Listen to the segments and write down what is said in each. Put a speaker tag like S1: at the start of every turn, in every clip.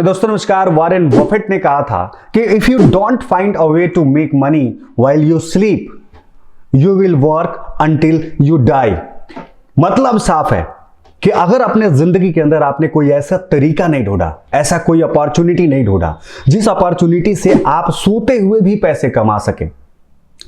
S1: दोस्तों नमस्कार। Warren Buffett ने कहा था कि if you don't find a way to make money while you sleep you will work until you die. मतलब साफ है कि अगर अपने जिंदगी के अंदर आपने कोई ऐसा तरीका नहीं ढूंढा, ऐसा कोई अपॉर्चुनिटी नहीं ढूंढा जिस अपॉर्चुनिटी से आप सोते हुए भी पैसे कमा सके,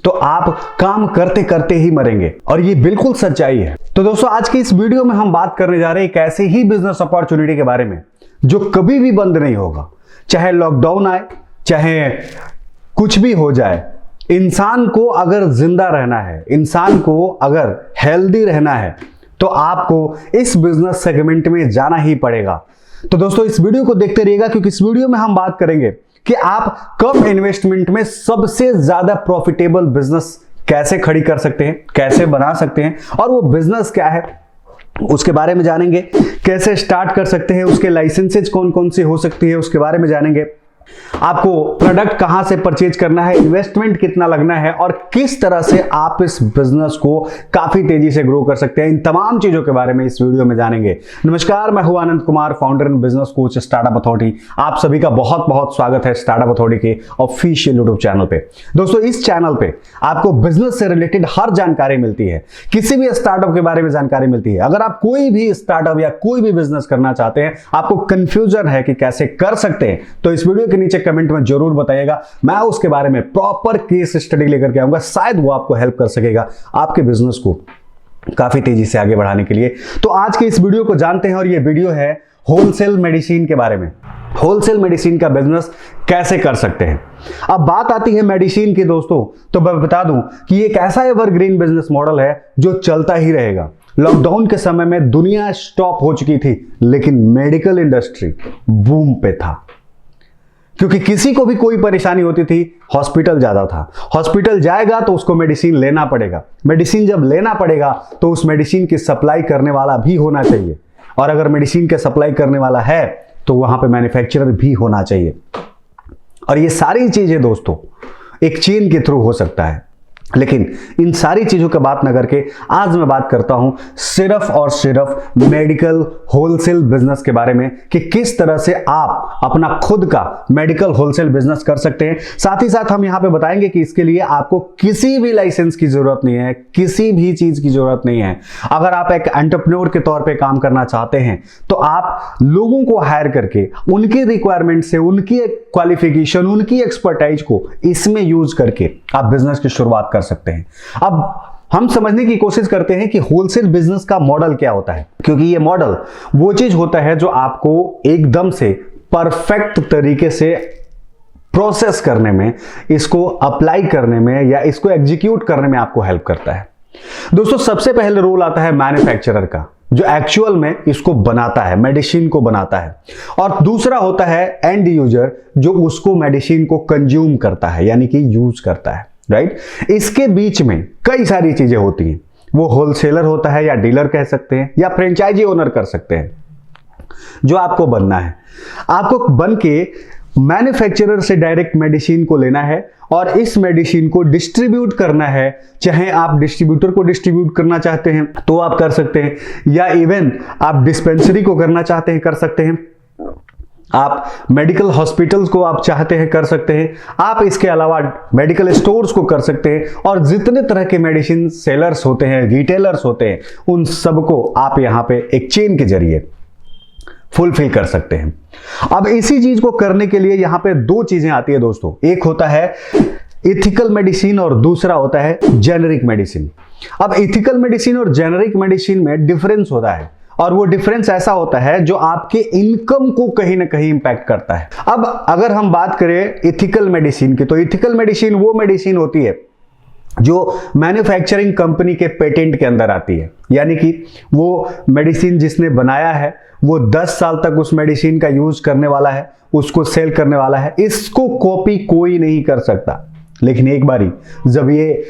S1: तो आप काम करते करते ही मरेंगे। और ये बिल्कुल सच्चाई है। तो दोस्तों आज की इस वीडियो में हम बात करने जा रहे हैं एक ऐसे ही बिजनेस अपॉर्चुनिटी के बारे में जो कभी भी बंद नहीं होगा, चाहे लॉकडाउन आए, चाहे कुछ भी हो जाए। इंसान को अगर जिंदा रहना है, इंसान को अगर हेल्दी रहना है, तो आपको इस बिजनेस सेगमेंट में जाना ही पड़ेगा। तो दोस्तों इस वीडियो को देखते रहिएगा, क्योंकि इस वीडियो में हम बात करेंगे कि आप कम इन्वेस्टमेंट में सबसे ज्यादा प्रॉफिटेबल बिजनेस कैसे खड़ी कर सकते हैं, कैसे बना सकते हैं, और वो बिजनेस क्या है उसके बारे में जानेंगे। कैसे स्टार्ट कर सकते हैं, उसके लाइसेंसेज कौन कौन से हो सकती है उसके बारे में जानेंगे। आपको प्रोडक्ट कहां से परचेज करना है, इन्वेस्टमेंट कितना लगना है, और किस तरह से आप इस बिजनेस को काफी तेजी से ग्रो कर सकते हैं, इन तमाम चीजों के बारे में इस वीडियो में जानेंगे। नमस्कार, मैं हूं Anand Kumar, founder and business coach startup authority. आप सभी का बहुत बहुत स्वागत है स्टार्टअप अथॉरिटी के ऑफिशियल यूट्यूब चैनल पे। दोस्तों इस चैनल पे आपको बिजनेस से रिलेटेड हर जानकारी मिलती है, किसी भी स्टार्टअप के बारे में जानकारी मिलती है। अगर आप कोई भी स्टार्टअप या कोई भी बिजनेस करना चाहते हैं, आपको कंफ्यूजन है कि कैसे कर सकते हैं, तो इस वीडियो के नीचे कमेंट में जरूर बताइएगा। मैं उसके बारे में प्रॉपर केस स्टडी लेकर के आऊंगा, शायद वो आपको हेल्प कर सकेगा आपके बिजनेस को काफी तेजी से आगे बढ़ाने के लिए। तो आज के इस वीडियो को जानते हैं, और ये वीडियो है होलसेल मेडिसिन के बारे में। होलसेल मेडिसिन का बिजनेस कैसे कर सकते हैं। अब बात आती है मेडिसिन की दोस्तों, तो मैं बता दूं कि ये एक ऐसा एवरग्रीन बिजनेस मॉडल है जो चलता ही रहेगा। लॉकडाउन के समय में दुनिया स्टॉप हो चुकी थी, लेकिन मेडिकल इंडस्ट्री बूम पे था, क्योंकि किसी को भी कोई परेशानी होती थी, हॉस्पिटल जाता था। हॉस्पिटल जाएगा तो उसको मेडिसिन लेना पड़ेगा। मेडिसिन जब लेना पड़ेगा तो उस मेडिसिन की सप्लाई करने वाला भी होना चाहिए, और अगर मेडिसिन के सप्लाई करने वाला है तो वहां पे मैन्युफैक्चरर भी होना चाहिए। और ये सारी चीजें दोस्तों एक चेन के थ्रू हो सकता है, लेकिन इन सारी चीजों की बात न करके आज मैं बात करता हूं सिर्फ और सिर्फ मेडिकल होलसेल बिजनेस के बारे में, कि किस तरह से आप अपना खुद का मेडिकल होलसेल बिजनेस कर सकते हैं। साथ ही साथ हम यहां पे बताएंगे कि इसके लिए आपको किसी भी लाइसेंस की जरूरत नहीं है, किसी भी चीज की जरूरत नहीं है। अगर आप एक एंटरप्रेन्योर के तौर पे काम करना चाहते हैं, तो आप लोगों को हायर करके उनकी रिक्वायरमेंट से, उनकी क्वालिफिकेशन, उनकी एक्सपर्टाइज को इसमें यूज करके आप बिजनेस की शुरुआत कर सकते हैं। अब हम समझने की कोशिश करते हैं कि होलसेल बिजनेस का मॉडल क्या होता है, क्योंकि यह मॉडल वो चीज होता है जो आपको एकदम से परफेक्ट तरीके से प्रोसेस करने में, इसको अप्लाई करने में या इसको एग्जीक्यूट करने में आपको हेल्प करता है। दोस्तों सबसे पहले रोल आता है मैन्युफैक्चरर का, जो एक्चुअल में इसको बनाता है, मेडिसिन को बनाता है। और दूसरा होता है एंड यूजर, जो उसको मेडिसिन को कंज्यूम करता है, यानी कि यूज करता है, राइट। इसके बीच में कई सारी चीजें होती हैं। वो होलसेलर होता है, या डीलर कह सकते हैं, या फ्रेंचाइजी ओनर कर सकते हैं। जो आपको बनना है, आपको बन के मैन्युफैक्चरर से डायरेक्ट मेडिसिन को लेना है और इस मेडिसिन को डिस्ट्रीब्यूट करना है। चाहे आप डिस्ट्रीब्यूटर को डिस्ट्रीब्यूट करना चाहते हैं तो आप कर सकते हैं, या इवन आप डिस्पेंसरी को करना चाहते हैं कर सकते हैं, आप मेडिकल हॉस्पिटल्स को आप चाहते हैं कर सकते हैं, आप इसके अलावा मेडिकल स्टोर्स को कर सकते हैं, और जितने तरह के मेडिसिन सेलर्स होते हैं, रिटेलर्स होते हैं, उन सबको आप यहां पे एक चेन के जरिए फुलफिल कर सकते हैं। अब इसी चीज को करने के लिए यहां पे दो चीजें आती है दोस्तों। एक होता है एथिकल मेडिसिन और दूसरा होता है जेनेरिक मेडिसिन। अब एथिकल मेडिसिन और जेनेरिक मेडिसिन में डिफरेंस होता है, और वो डिफरेंस ऐसा होता है जो आपके इनकम को कहीं ना कहीं इंपैक्ट करता है। अब अगर हम बात करें एथिकल मेडिसिन की, तो एथिकल मेडिसिन वो मेडिसिन होती है जो मैन्युफैक्चरिंग कंपनी के पेटेंट के अंदर आती है, यानी कि वो मेडिसिन जिसने बनाया है वो 10 साल तक उस मेडिसिन का यूज करने वाला है, उसको सेल करने वाला है। इसको कॉपी कोई नहीं कर सकता। लेकिन एक बारी जब ये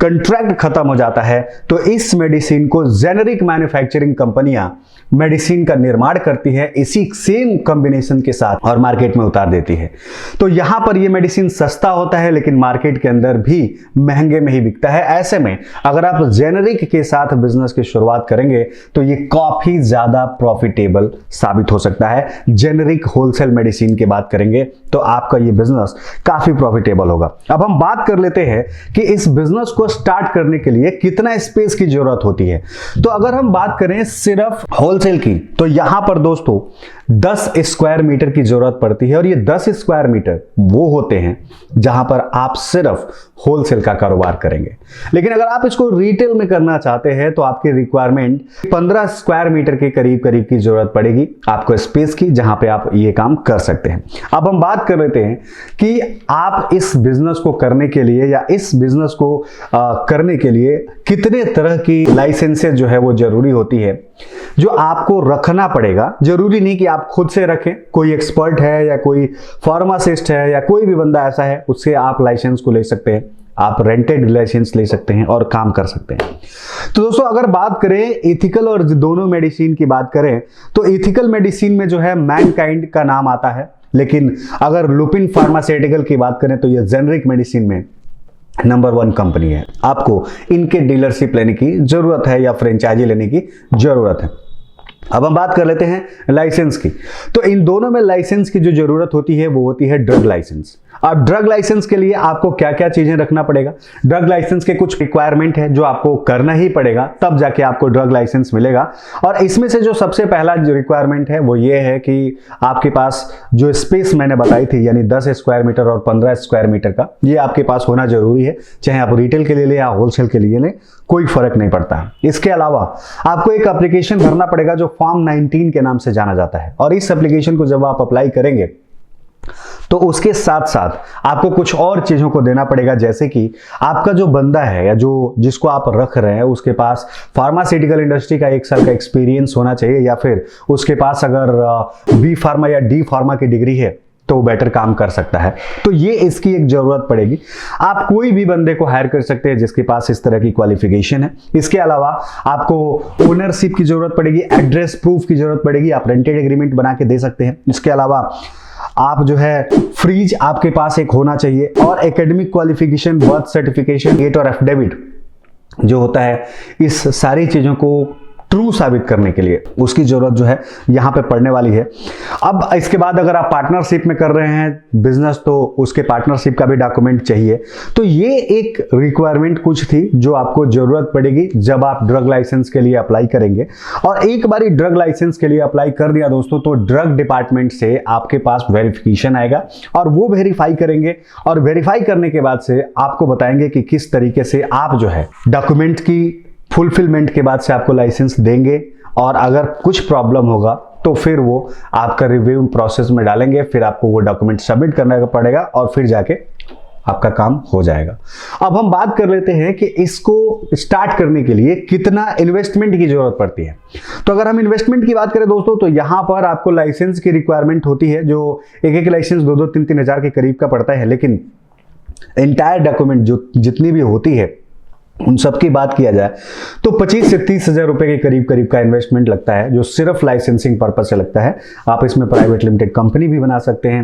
S1: कंट्रैक्ट खत्म हो जाता है तो इस मेडिसिन को जेनेरिक मैन्युफैक्चरिंग कंपनियां मेडिसिन का निर्माण करती है इसी सेम कॉम्बिनेशन के साथ और मार्केट में उतार देती है। तो यहां पर यह मेडिसिन सस्ता होता है लेकिन मार्केट के अंदर भी महंगे में ही बिकता है। ऐसे में अगर आप जेनेरिक के साथ बिजनेस की शुरुआत करेंगे तो ये काफी ज्यादा प्रॉफिटेबल साबित हो सकता है। जेनेरिक होलसेल मेडिसिन की बात करेंगे तो आपका ये बिजनेस काफी प्रॉफिटेबल होगा। अब हम बात कर लेते हैं कि इस बिजनेस को स्टार्ट करने के लिए कितना स्पेस की जरूरत होती है। तो अगर हम बात करें सिर्फ होलसेल की तो यहां पर दोस्तों 10 स्क्वायर मीटर की जरूरत पड़ती है और ये 10 स्क्वायर मीटर वो होते हैं जहां पर आप सिर्फ होलसेल का कारोबार करेंगे। लेकिन अगर आप इसको रिटेल में करना चाहते हैं तो आपकी रिक्वायरमेंट 15 स्क्वायर मीटर के करीब करीब की जरूरत पड़ेगी आपको स्पेस की, जहां पे आप ये काम कर सकते हैं। अब हम बात कर लेते हैं कि आप इस बिजनेस को करने के लिए या इस बिजनेस को करने के लिए कितने तरह की लाइसेंसेस जो है वो जरूरी होती है जो आपको रखना पड़ेगा। जरूरी नहीं कि आप खुद से रखें, कोई एक्सपर्ट है या कोई फार्मासिस्ट है या कोई भी बंदा ऐसा है उससे आप लाइसेंस को ले सकते हैं, आप रेंटेड लाइसेंस ले सकते हैं और काम कर सकते हैं। तो दोस्तों अगर बात करें एथिकल और दोनों मेडिसिन की बात करें तो एथिकल मेडिसिन में जो है मैनकाइंड का नाम आता है, लेकिन अगर लुपिन फार्मास्यूटिकल की बात करें तो यह जेनेरिक मेडिसिन में नंबर 1 कंपनी है। आपको इनके डीलरशिप लेने की जरूरत है या फ्रेंचाइजी लेने की जरूरत है। अब हम बात कर लेते हैं लाइसेंस की। तो इन दोनों में लाइसेंस की जो जरूरत होती है वो होती है ड्रग लाइसेंस। अब ड्रग लाइसेंस के लिए आपको क्या क्या चीजें रखना पड़ेगा। ड्रग लाइसेंस के कुछ रिक्वायरमेंट है जो आपको करना ही पड़ेगा, तब जाके आपको ड्रग लाइसेंस मिलेगा। और इसमें से जो सबसे पहला जो रिक्वायरमेंट है वो ये है कि आपके पास जो स्पेस मैंने बताई थी यानी 10 स्क्वायर मीटर और 15 स्क्वायर मीटर का, ये आपके पास होना जरूरी है, चाहे आप रिटेल के लिए लें या होलसेल के लिए लें, कोई फर्क नहीं पड़ता। इसके अलावा आपको एक एप्लीकेशन भरना पड़ेगा जो फॉर्म 19 के नाम से जाना जाता है और इस एप्लीकेशन को जब आप अप्लाई करेंगे तो उसके साथ साथ आपको कुछ और चीजों को देना पड़ेगा, जैसे कि आपका जो बंदा है या जो जिसको आप रख रहे हैं उसके पास फार्मास्यूटिकल इंडस्ट्री का 1 साल का एक्सपीरियंस होना चाहिए या फिर उसके पास अगर बी फार्मा या डी फार्मा की डिग्री है तो वो बेटर काम कर सकता है। तो ये इसकी एक जरूरत पड़ेगी। आप कोई भी बंदे को हायर कर सकते हैं जिसके पास इस तरह की क्वालिफिकेशन है। इसके अलावा आपको ओनरशिप की जरूरत पड़ेगी, एड्रेस प्रूफ की जरूरत पड़ेगी, आप रेंटेड एग्रीमेंट बना के दे सकते हैं। इसके अलावा आप जो है फ्रीज आपके पास एक होना चाहिए और academic qualification, birth certification, date और एफिडेविट जो होता है, इस सारी चीजों को ट्रू साबित करने के लिए उसकी जरूरत जो है यहां पे पड़ने वाली है। अब इसके बाद अगर आप पार्टनरशिप में कर रहे हैं बिजनेस तो उसके पार्टनरशिप का भी डॉक्यूमेंट चाहिए। तो ये एक रिक्वायरमेंट कुछ थी जो आपको जरूरत पड़ेगी जब आप ड्रग लाइसेंस के लिए अप्लाई करेंगे। और एक बार ड्रग लाइसेंस के लिए अप्लाई कर दिया दोस्तों तो ड्रग डिपार्टमेंट से आपके पास वेरिफिकेशन आएगा और वो वेरीफाई करेंगे और वेरीफाई करने के बाद से आपको बताएंगे कि किस तरीके से आप जो है डॉक्यूमेंट की फुलफिलमेंट के बाद से आपको लाइसेंस देंगे। और अगर कुछ प्रॉब्लम होगा तो फिर वो आपका रिव्यू प्रोसेस में डालेंगे, फिर आपको वो डॉक्यूमेंट सबमिट करना पड़ेगा और फिर जाके आपका काम हो जाएगा। अब हम बात कर लेते हैं कि इसको स्टार्ट करने के लिए कितना इन्वेस्टमेंट की जरूरत पड़ती है। तो अगर हम इन्वेस्टमेंट की बात करें दोस्तों तो यहां पर आपको लाइसेंस की रिक्वायरमेंट होती है जो एक लाइसेंस 2-2, 3-3 हजार के करीब का पड़ता है। लेकिन एंटायर डॉक्यूमेंट जो जितनी भी होती है उन सब की बात किया जाए तो 25 से 30 हजार रुपए के करीब करीब का इन्वेस्टमेंट लगता है जो सिर्फ लाइसेंसिंग पर्पज से लगता है। आप इसमें प्राइवेट लिमिटेड कंपनी भी बना सकते हैं,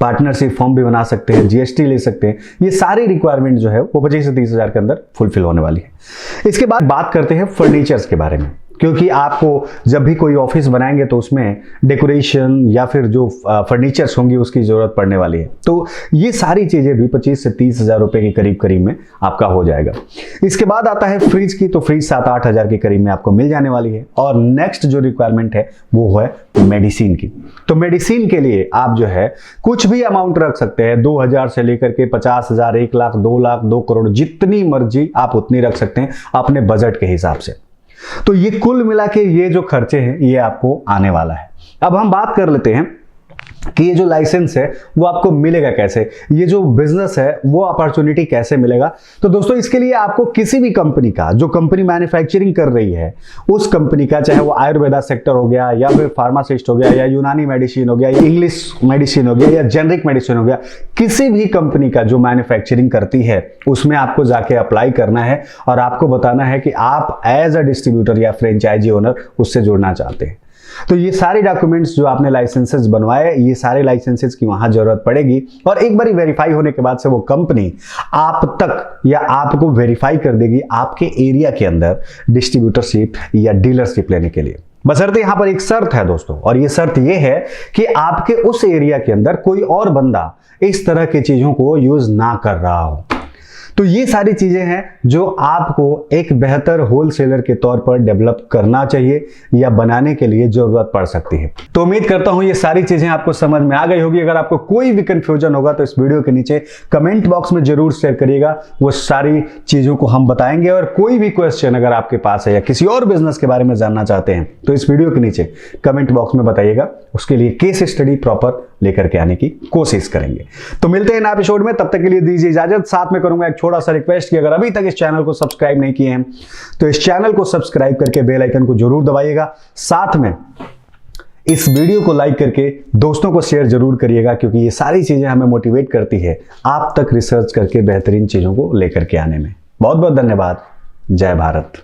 S1: पार्टनरशिप फॉर्म भी बना सकते हैं, जीएसटी ले सकते हैं। ये सारी रिक्वायरमेंट जो है वो 25 से 30 हजार के अंदर फुलफिल होने वाली है। इसके बाद बात करते हैं फर्नीचर्स के बारे में, क्योंकि आपको जब भी कोई ऑफिस बनाएंगे तो उसमें डेकोरेशन या फिर जो फर्नीचर्स होंगी उसकी जरूरत पड़ने वाली है। तो ये सारी चीजें भी 25 से 30 हजार रुपए के करीब करीब में आपका हो जाएगा। इसके बाद आता है फ्रिज की, तो फ्रिज 7-8 हजार के करीब में आपको मिल जाने वाली है। और नेक्स्ट जो रिक्वायरमेंट है वो है मेडिसिन की। तो मेडिसिन के लिए आप जो है कुछ भी अमाउंट रख सकते हैं, 2000 से लेकर के 50 हजार, 1 लाख, 2 लाख, 2 करोड़, जितनी मर्जी आप उतनी रख सकते हैं अपने बजट के हिसाब से। तो ये कुल मिला के ये जो खर्चे हैं ये आपको आने वाला है। अब हम बात कर लेते हैं कि ये जो लाइसेंस है वो आपको मिलेगा कैसे, ये जो बिजनेस है वो अपॉर्चुनिटी कैसे मिलेगा। तो दोस्तों इसके लिए आपको किसी भी कंपनी का, जो कंपनी मैन्युफैक्चरिंग कर रही है उस कंपनी का, चाहे वो आयुर्वेदा सेक्टर हो गया या फिर फार्मासिस्ट हो गया या यूनानी मेडिसिन हो गया या इंग्लिश मेडिसिन हो गया या जेनरिक मेडिसिन हो गया, किसी भी कंपनी का जो मैन्युफैक्चरिंग करती है उसमें आपको जाके अप्लाई करना है और आपको बताना है कि आप एज अ डिस्ट्रीब्यूटर या फ्रेंचाइजी ओनर उससे जुड़ना चाहते हैं। तो ये सारे डॉक्यूमेंट्स जो आपने लाइसेंसेस बनवाए, ये सारे लाइसेंसेस की वहां जरूरत पड़ेगी और एक बार वेरीफाई होने के बाद से वो कंपनी आप तक या आपको वेरीफाई कर देगी आपके एरिया के अंदर डिस्ट्रीब्यूटरशिप या डीलरशिप लेने के लिए। बशर्ते यहां पर एक शर्त है दोस्तों, और ये शर्त ये है कि आपके उस एरिया के अंदर कोई और बंदा इस तरह की चीजों को यूज ना कर रहा हो। तो ये सारी चीजें हैं जो आपको एक बेहतर होलसेलर के तौर पर डेवलप करना चाहिए या बनाने के लिए जरूरत पड़ सकती है। तो उम्मीद करता हूं ये सारी चीजें आपको समझ में आ गई होगी। अगर आपको कोई भी कंफ्यूजन होगा तो इस वीडियो के नीचे कमेंट बॉक्स में जरूर शेयर करिएगा, वो सारी चीजों को हम बताएंगे। और कोई भी क्वेश्चन अगर आपके पास है या किसी और बिजनेस के बारे में जानना चाहते हैं तो इस वीडियो के नीचे कमेंट बॉक्स में बताइएगा, उसके लिए केस स्टडी प्रॉपर लेकर के आने की कोशिश करेंगे। तो मिलते हैं नए एपिसोड में, तब तक के लिए दीजिए इजाजत। साथ में करूंगा एक छोटा सा रिक्वेस्ट कि अगर अभी तक इस चैनल को सब्सक्राइब नहीं किए हैं तो इस चैनल को सब्सक्राइब करके बेल आइकन को जरूर दबाइएगा। साथ में इस वीडियो को लाइक करके दोस्तों को शेयर जरूर करिएगा, क्योंकि ये सारी चीजें हमें मोटिवेट करती है आप तक रिसर्च करके बेहतरीन चीजों को लेकर के आने में। बहुत बहुत धन्यवाद। जय भारत।